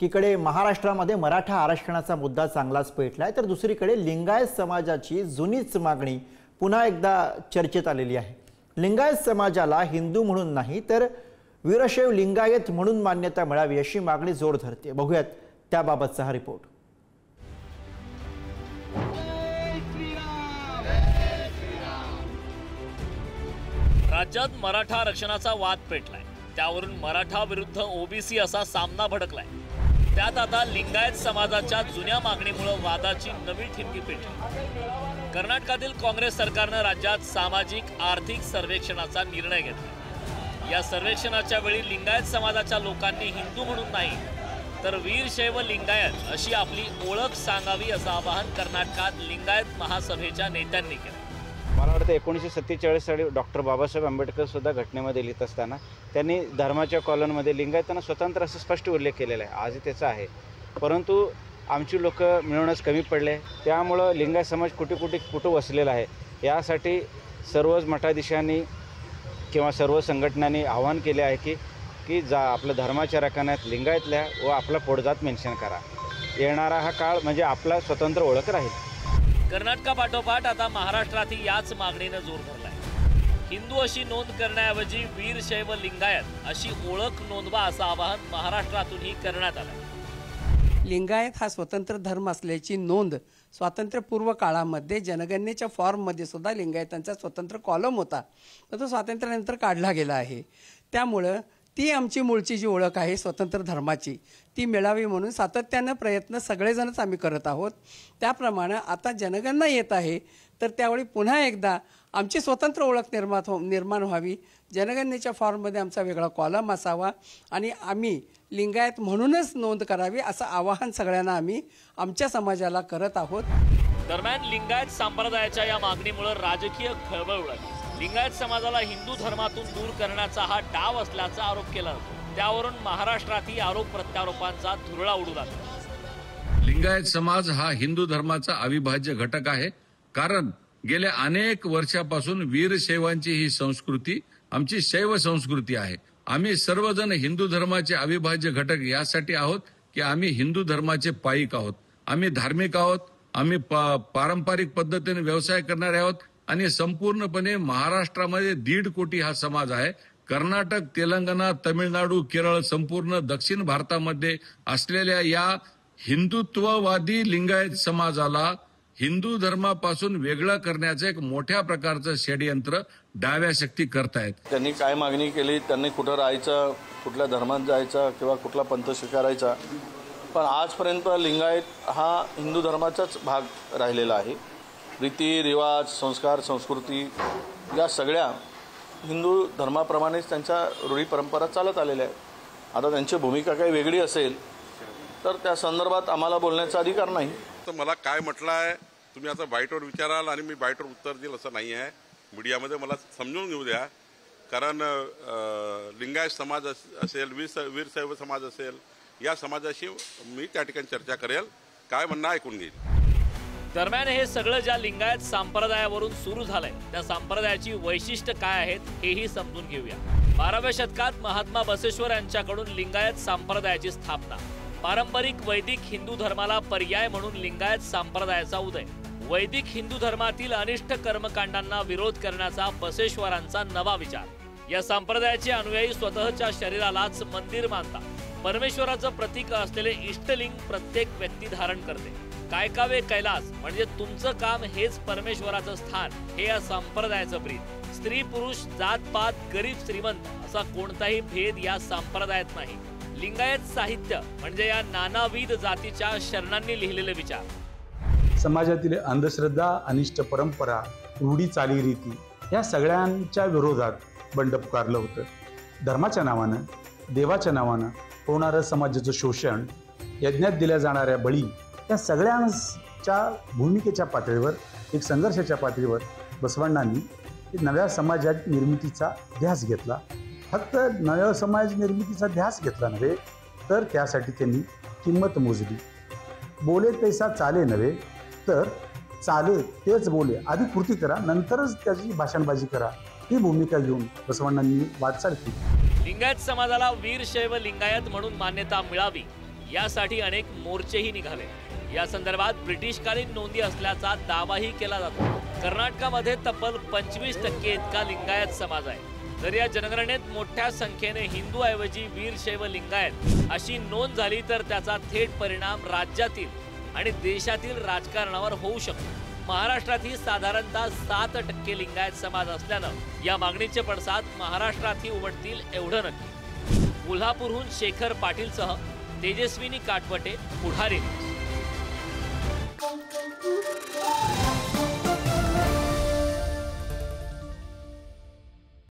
एकीकडे महाराष्ट्रामध्ये मराठा आरक्षणाचा मुद्दा चांगलाच पेटलाय, तर दुसरीकडे लिंगायत समाजाची जुनीच मागणी पुन्हा एकदा चर्चेत आलेली आहे। लिंगायत समाजाला हिंदू म्हणून नाही तर वीरशैव लिंगायत म्हणून मान्यता मिळावी अशी मागणी जोर धरते। बघूयात त्याबाबतचा हा रिपोर्ट। राज्यात मराठा आरक्षणाचा वाद पेटलाय, त्यावरून मराठा विरुद्ध ओबीसी असा सामना भडकलाय। त्यात आता लिंगायत समाजाच्या जुन्या मागणीमुळे वादाची नवी ठिणगी पेटली। कर्नाटकातील काँग्रेस सरकारने राज्यात सामाजिक आर्थिक सर्वेक्षणाचा निर्णय घेतला। या सर्वेक्षणाच्या वेळी लिंगायत समाजाच्या लोकांनी हिंदू म्हणून नाही तर वीरशैव लिंगायत अशी आपली ओळख सांगावी असं आवाहन कर्नाटकात लिंगायत महासभेच्या नेत्यांनी केलं। मला वाटतं 1947 साली डॉक्टर बाबासाहेब आंबेडकर सुद्धा घटनेमध्ये लिहित असताना त्यांनी धर्माच्या कॉलममध्ये लिंगायतांना स्वतंत्र असं स्पष्ट उल्लेख केलेला आहे। आजही त्याचा आहे, परंतु आमची लोक मिळवणंच कमी पडले। त्यामुळं लिंगायत समाज कुठं वसलेला आहे यासाठी सर्वच मठाधीशांनी किंवा सर्व संघटनांनी आवाहन केले आहे की आपल्या धर्माच्या रकान्यात लिंगायतल्या व आपला पोटजात मेन्शन करा। येणारा हा काळ म्हणजे आपला स्वतंत्र ओळख राहील। कर्नाटकापाठोपाठ आता महाराष्ट्रातही याच मागणीने जोर धरलाय। हिंदू अशी नोंद करण्याऐवजी वीरशैव लिंगायत अशी ओळख नोंदवा असं आवाहन महाराष्ट्रातूनही करण्यात आलं। लिंगायत हा स्वतंत्र धर्म असल्याची नोंद स्वातंत्र्यपूर्व काळामध्ये जनगणनेच्या फॉर्ममध्ये सुद्धा लिंगायतांचा स्वतंत्र कॉलम होता, तर तो स्वातंत्र्यानंतर काढला गेला आहे। त्यामुळं ती आमची मूळची जी ओळख आहे स्वतंत्र धर्माची ती मिळावी म्हणून सातत्यानं प्रयत्न सगळेजणच आम्ही करत आहोत। त्याप्रमाणे आता जनगणना येत आहे, तर त्यावेळी पुन्हा एकदा आमची स्वतंत्र ओळख निर्माण व्हावी। जनगणनेच्या फॉर्ममध्ये आमचा वेगळा कॉलम असावा आणि आम्ही लिंगायत म्हणूनच नोंद करावी असं आवाहन सगळ्यांना आम्ही आमच्या समाजाला करत आहोत। दरम्यान लिंगायत संप्रदायाच्या या मागणीमुळे राजकीय खळबळ उडाली। लिंगायत समाजाला हिंदू धर्मातून दूर करण्याचा हा डाव असल्याचा आरोप केला जातो। त्यावरून महाराष्ट्रातही आरोप प्रत्यारोपांचा धुरळा उडू लागला। लिंगायत समाज हा हिंदू धर्माचा अविभाज्य घटक आहे, कारण गेल्या अनेक वर्षापासून वीरशैवांची ही संस्कृती आमची शैव संस्कृती आहे। आम्ही सर्वजण हिंदू धर्माचे अविभाज्य घटक यासाठी आहोत की आम्ही हिंदू धर्माचे पाईक आहोत, आम्ही धार्मिक आहोत, आम्ही पारंपरिक पद्धतीने व्यवसाय करणारे आहोत आणि संपूर्णपणे महाराष्ट्रामध्ये 1.5 कोटी हा समाज आहे। कर्नाटक, तेलंगणा, तमिळनाडू, केरळ संपूर्ण दक्षिण भारतामध्ये असलेल्या या हिंदुत्ववादी लिंगायत समाजाला हिंदू धर्मापासून वेगळं करण्याचं एक मोठ्या प्रकारचं षडयंत्र डाव्या शक्ती करतायत। त्यांनी काय मागणी केली, त्यांनी कुठं राहायचं, कुठल्या धर्मात जायचं किंवा कुठला पंथ स्वीकारायचा, पण आजपर्यंत लिंगायत हा हिंदू धर्माचाच भाग राहिलेला आहे। रीती रिवाज, संस्कार, संस्कृती या सगळ्या हिंदू धर्माप्रमाणेच त्यांच्या रूढी परंपरा चालत आलेल्या आहेत। आता त्यांची भूमिका काही वेगळी असेल तर त्या संदर्भात आम्हाला बोलण्याचा अधिकार नाही। तर मला काय म्हटलं आहे, तुम्ही आता बाईटवर विचाराल आणि मी बाईटवर उत्तर देईल असं नाही आहे। मीडियामध्ये मला समजून घेऊ द्या, कारण लिंगायत समाज असेल, वीरशैव समाज असेल, या समाजाशी मी त्या ठिकाणी चर्चा करेल, काय म्हणणं ऐकून घेईल। दरम्यान हे सगळं ज्या लिंगायत संप्रदायावरून सुरू झालंय त्या संप्रदायाची वैशिष्ट्य काय आहेत हेही समजून घेऊया। 12व्या शतकात महात्मा बसवेश्वर यांच्याकडून लिंगायत संप्रदायाची स्थापना, पारंपरिक वैदिक हिंदू धर्माला पर्याय म्हणून लिंगायत संप्रदायाचा उदय, वैदिक हिंदू धर्मातील अनिष्ट कर्मकांडांना विरोध करण्याचा बसवेश्वरांचा नवा विचार। या संप्रदायाचे अनुयायी स्वतःच्या शरीरालाच मंदिर मानतात। परमेश्वराचं प्रतीक असलेले इष्टलिंग प्रत्येक व्यक्ती धारण करते। कायकावे कैलास म्हणजे तुमचं काम हेच परमेश्वराचं स्थान, हे या संप्रदायाचं ब्रीद। स्त्री पुरुष, जात पात, गरीब श्रीमंत असा कोणताही भेद या संप्रदायात नाही। लिंगायत साहित्य म्हणजे या नानाविध जातीच्या शरणांनी लिहिलेले विचार। समाजातील अंधश्रद्धा, अनिष्ट परंपरा, रूढी चालीरीती या सगळ्यांच्या विरोधात बंड पुकारलं होतं। धर्माच्या नावानं, देवाच्या नावानं होणारं समाजाचं शोषण, यज्ञात दिल्या जाणाऱ्या बळी या सगळ्यांच्या भूमिकेच्या पातळीवर, एक संघर्षाच्या पातळीवर बसवण्णांनी नव्या समाज निर्मितीचा ध्यास घेतला। फक्त नव्या समाज निर्मितीचा ध्यास घेतला नव्हे तर त्यासाठी त्यांनी किंमत मोजली। बोले तैसा चाले नव्हे तर चाले तेच बोले, आधी कृती करा नंतरच त्याची भाषणबाजी करा, ही भूमिका घेऊन बसवण्णांनी वाटचाल केली। लिंगायत समाजाला वीरशैव लिंगायत म्हणून मान्यता मिळावी यासाठी अनेक मोर्चेही निघाले। या संदर्भात ब्रिटिशकालीन नोंदी असल्याचा दावाही केला जातो। कर्नाटकामध्ये तब्बल 25% इतका लिंगायत समाज आहे। जर या जनगणनेत मोठ्या संख्येने हिंदूऐवजी वीरशैव लिंगायत अशी नोंद झाली तर त्याचा थेट परिणाम राज्यातील आणि देशातील राजकारणावर होऊ शकतो। महाराष्ट्रातही साधारणतः 7% लिंगायत समाज असल्यानं या मागणीचे पडसाद महाराष्ट्रातही उमटतील एवढं नक्की। कोल्हापूरहून शेखर पाटीलसह तेजस्विनी काटवटे, पुढारी न्यूज।